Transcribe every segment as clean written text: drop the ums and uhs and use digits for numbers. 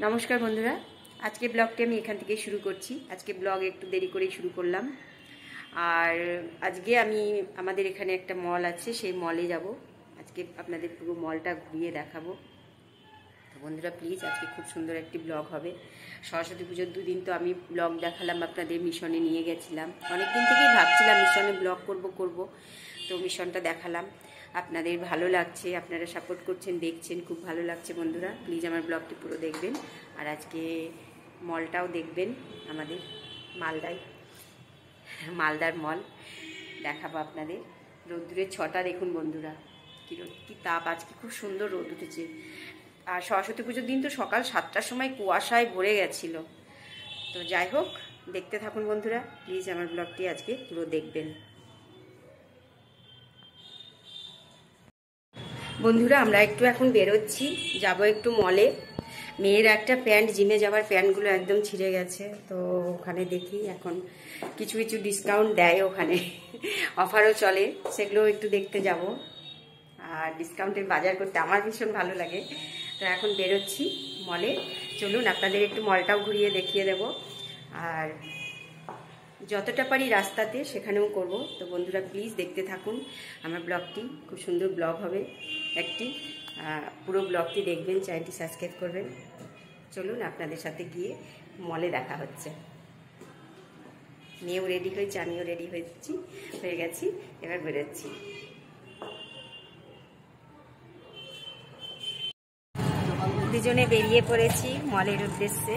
নমস্কার বন্ধুরা, আজকে ব্লগটি আমি এখান থেকে শুরু করছি। আজকে ব্লগ একটু দেরি করেই শুরু করলাম। আর আজকে আমি আমাদের এখানে একটা মল আছে, সেই মলে যাব। আজকে আপনাদের পুরো মলটা ঘুরিয়ে দেখাবো। তো বন্ধুরা প্লিজ, আজকে খুব সুন্দর একটি ব্লগ হবে। সরস্বতী পুজোর দুদিন তো আমি ব্লগ দেখালাম, আপনাদের মিশনে নিয়ে গেছিলাম। অনেক দিন থেকেই ভাবছিলাম মিশনে ব্লগ করব, তো মিশনটা দেখালাম। আপনাদের ভালো লাগছে, আপনারা সাপোর্ট করছেন, দেখছেন, খুব ভালো লাগছে বন্ধুরা। প্লিজ আমার ব্লগটি পুরো দেখবেন। আর আজকে মলটাও দেখবেন, আমাদের মালদার মল দেখাবো আপনাদের। রোদ্দুরের ছটা দেখুন বন্ধুরা, কি তাপ! আজকে খুব সুন্দর রোদ উঠেছে। আর সরস্বতী পুজোর দিন তো সকাল 7টার সময় কুয়াশায় ভরে গেছিল। তো যাই হোক, দেখতে থাকুন বন্ধুরা, প্লিজ আমার ব্লগটি আজকে পুরো দেখবেন। বন্ধুরা আমরা একটু এখন বেরোচ্ছি, যাব একটু মলে। মেয়ের একটা প্যান্ট, জিমে যাওয়ার প্যান্টগুলো একদম ছিঁড়ে গেছে, তো ওখানে দেখি এখন কিছু কিছু ডিসকাউন্ট দেয়, ওখানে অফারও চলে, সেগুলো একটু দেখতে যাব। আর ডিসকাউন্টের বাজার করতে আমার ভীষণ ভালো লাগে। তো এখন বেরোচ্ছি মলে, চলুন আপনাদের একটু মলটাও ঘুরিয়ে দেখিয়ে দেব। আর যতটা পারি রাস্তাতে সেখানেও করব। তো বন্ধুরা প্লিজ দেখতে থাকুন আমার ব্লগটি, খুব সুন্দর ব্লগ হবে একটি। পুরো ব্লগটি দেখবেন, চ্যানেলটি সাবস্ক্রাইব করবেন। চলুন আপনাদের সাথে গিয়ে মলে দেখা হচ্ছে। মেয়েও রেডি হয়েছে, আমিও রেডি হয়ে গেছি, এবার বেরোচ্ছি। দুজনে বেরিয়ে পড়েছি মলের উদ্দেশ্যে।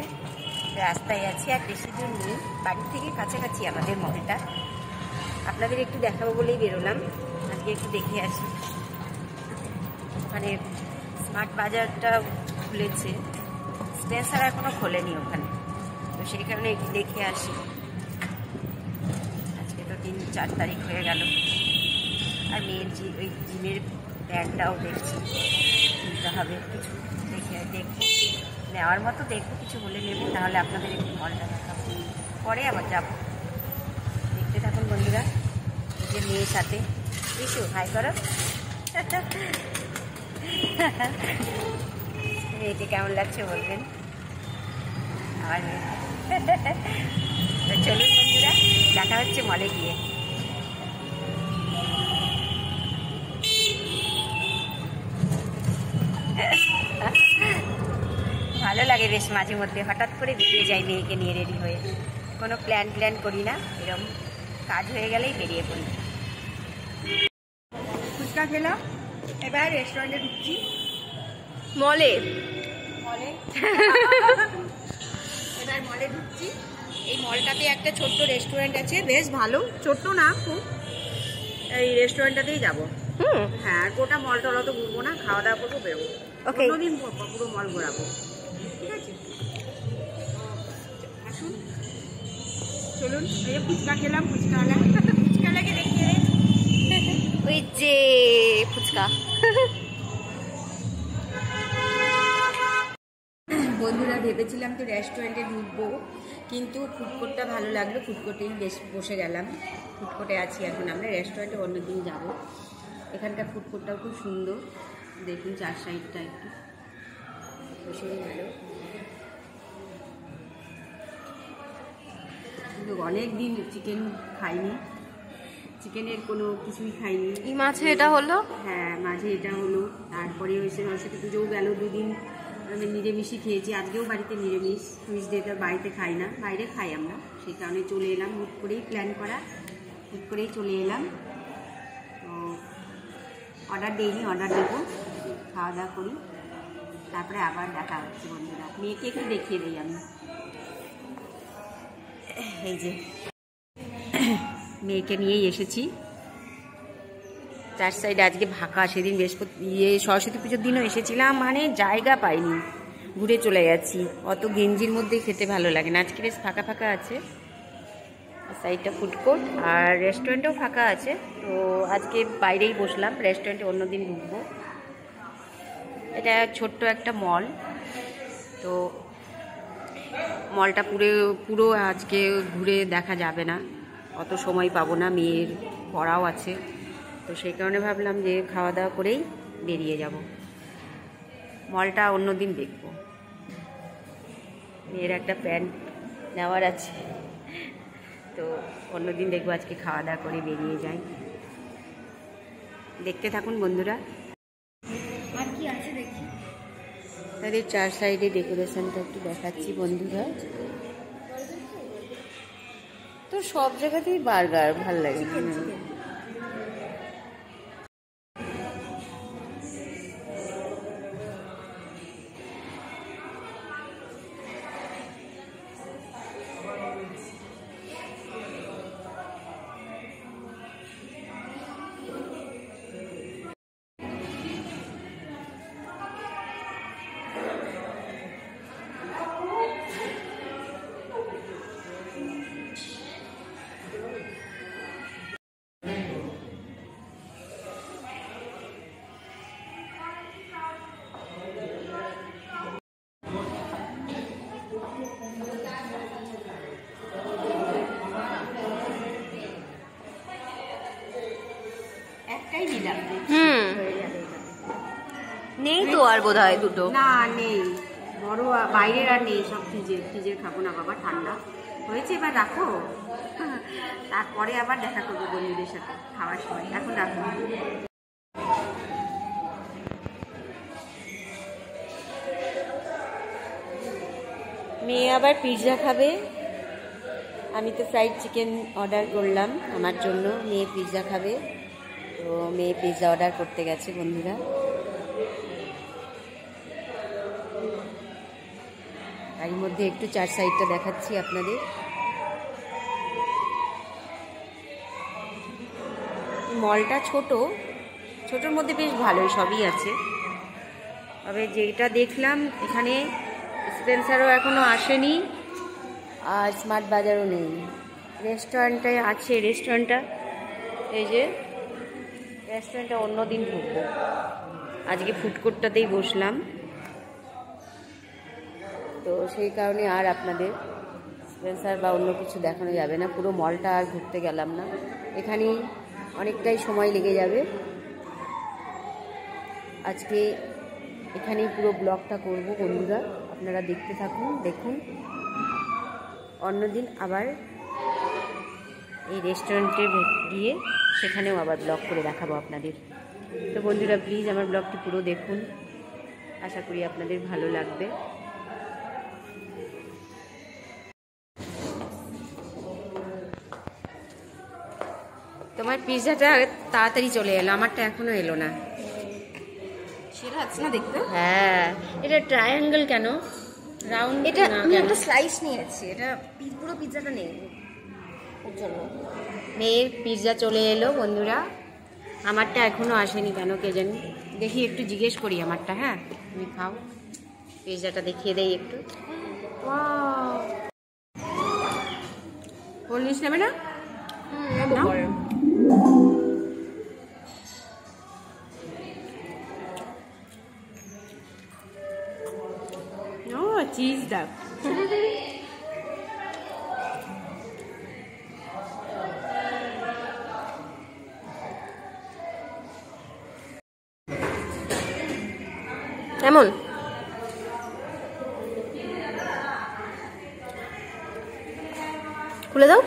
রাস্তায় আছি, আর বেশি দূর নেই, বাড়ি থেকে কাছাকাছি আমাদের মলটা। আপনাদের একটু দেখাবো বলেই বেরোলাম, আজকে একটু দেখে আসি। ওখানে স্মার্ট বাজারটা খুলেছে, স্পেন্সার এখনো খোলেনি ওখানে, তো সেই কারণে একটু দেখে আসি। আজকে তো 4 তারিখ হয়ে গেল। আর মেয়ের ওই জিমের ব্যাগটাও দেখছি, নিতে হবে কিছু, দেখবো নেওয়ার মতো, দেখবো কিছু হলে নেবো, তাহলে আপনাদের একটু মলটা দেখাবো, পরে আবার যাবো। দেখতে থাকুন বন্ধুরা। যে মেয়ের সাথে বিশু হাই করো। মেয়েকে কেমন লাগছে বলবেন আমার মেয়েকে। তো চলুন বন্ধুরা, দেখা হচ্ছে মলে গিয়ে। ভালো লাগে বেশ, মাঝে মধ্যে হঠাৎ করে বেরিয়ে যাই মেয়েকে নিয়ে রেডি হয়ে। কোনো প্ল্যান করি না, এরকম কাজ হয়ে গেলেই বেরিয়ে পড়ি। ফুচকা খেলাম, এবার রেস্টুরেন্টে ঢুকছি। মলে এবার মলে ঢুকছি। এই মলটাতে একটা ছোট্ট রেস্টুরেন্ট আছে, বেশ ভালো, ছোট্ট না খুব। এই রেস্টুরেন্টটাতেই যাবো। হ্যাঁ, গোটা মল টলা তো ঘুরবো না, খাওয়া দাওয়া করবো, বেরোবো। অন্যদিন পুরো মল ঘোরাবো, ঠিক আছে? আসুন, চলুন। এই ফুচকা খেলাম, ফুচকালাকে দেখিয়ে ওই যে ফুচকা। বন্ধুরা ভেবেছিলাম তো রেস্টুরেন্টে ঢুকবো, কিন্তু ফুডকোর্টটা ভালো লাগলো, ফুডকোর্টেই বেশ বসে গেলাম। ফুডকোর্টে আছি এখন, আমরা রেস্টুরেন্টে অন্যদিন যাব। এখানকার ফুডকোর্টটাও খুব সুন্দর, দেখুন চার সাইডটা একটু ভীষণই ভালো। কিন্তু অনেক দিন চিকেন খাইনি, চিকেনের কোনো কিছুই খাইনি। এই মাঝে এটা হলো, হ্যাঁ মাঝে এটা হলো। তারপরে হয়েছে সরস্বতী পুজোও গেল, দুদিন আমি নিরামিষই খেয়েছি। আজকেও বাড়িতে নিরামিষ, টুইসডেটা বাড়িতে খাই না, বাইরে খাই আমরা, সেই কারণে চলে এলাম। হুট করেই প্ল্যান করা, হুট করেই চলে এলাম। তো অর্ডার দিইনি, অর্ডার দেবো, খাওয়া দাওয়া করি, তারপরে আবার দেখা হচ্ছে বন্ধুরা। মেয়েকে একটু দেখিয়ে দিই আমি, এই যে মেয়েকে নিয়েই এসেছি। চার সাইডে আজকে ফাঁকা, সেদিন সরস্বতী পুজোর দিনও এসেছিলাম, মানে জায়গা পাইনি, ঘুরে চলে গেছি। অত গেঞ্জির মধ্যেই খেতে ভালো লাগে না, আজকে বেশ ফাঁকা ফাঁকা আছে। সাইডটা ফুডকোর্ট আর রেস্টুরেন্টও ফাঁকা আছে, তো আজকে বাইরেই বসলাম, রেস্টুরেন্টে অন্যদিন ঢুকবো। এটা ছোট্ট একটা মল, তো মলটা পুরো আজকে ঘুরে দেখা যাবে না, অত সময় পাবো না, মেয়ের পড়াও আছে, তো সেই কারণে ভাবলাম যে খাওয়া দাওয়া করেই বেরিয়ে যাব। মলটা অন্যদিন দেখব। মেয়ের একটা প্যান্ট নেওয়ার আছে, তো অন্যদিন দেখবো, আজকে খাওয়া দাওয়া করে বেরিয়ে যাই। দেখতে থাকুন বন্ধুরা। আর কি আছে দেখি। তাদের চার সাইডে ডেকোরেশনটা একটু দেখাচ্ছি বন্ধুরা। তো সব জায়গাতেই বার্গার ভাল লাগে। একটাই নিলাম। নেই তো আর বোধ হয় দুটো। না নেই, বড় বাইরের আর নেই, সব ফ্রিজের খাবো না বাবা, ঠান্ডা হয়েছে। এবার রাখো, তারপরে আবার দেখা করবো বন্ধুদের সাথে খাওয়ার সময়। এখন রাখো। মেয়ে আবার পিৎজা খাবে, আমি তো ফ্রাইড চিকেন অর্ডার করলাম আমার জন্য, মেয়ে পিৎজা খাবে, তো মেয়ে পিৎজা অর্ডার করতে গেছে বন্ধুরা। এর মধ্যে একটু চার সাইডটা দেখাচ্ছি আপনাদের। মলটা ছোটোর মধ্যে বেশ ভালোই সবই আছে। তবে যেটা দেখলাম এখানে স্পেন্সারও এখনও আসেনি, আর স্মার্ট বাজারও নেই। রেস্টুরেন্টটায় আছে, রেস্টুরেন্টটা এই যে রেস্টুরেন্টটা অন্য দিন ঢুকবো, আজকে ফুড কোর্টটাতেই বসলাম, তো সেই কারণে আর আপনাদের স্পেন্সার বা অন্য কিছু দেখানো যাবে না। পুরো মলটা আর ঘুরতে গেলাম না, এখানেই অনেকটাই সময় লেগে যাবে। আজকে এখানেই পুরো ব্লগটা করব বন্ধুরা, আপনারা দেখতে থাকুন, দেখুন। অন্যদিন আবার এই রেস্টুরেন্টে গিয়ে সেখানেও আবার ব্লগ করে দেখাবো আপনাদের। তো বন্ধুরা প্লিজ আমার ব্লগটি পুরো দেখুন, আশা করি আপনাদের ভালো লাগবে। তোমার পিৎজাটা তাড়াতাড়ি চলে এলো, আমারটা এখনো এলো না। সেটা আছে না দেখতে। হ্যাঁ, এটা ট্রায়াঙ্গেল কেন, রাউন্ড? এটা আমি একটা স্লাইস নিয়েছি, এটা পুরো পিৎজাটা নেই ওর জন্য। মেয়ের পিৎজা চলে এলো বন্ধুরা, আমারটা এখনো আসেনি কেন কে জানি। দেখি একটু জিজ্ঞেস করি আমারটা। হ্যাঁ তুমি খাও, পিৎজাটা দেখিয়ে দেই একটু। কোল্ড ড্রিঙ্কস নেবে না? ও চিজ দাও। কেমন? খুলে দাও।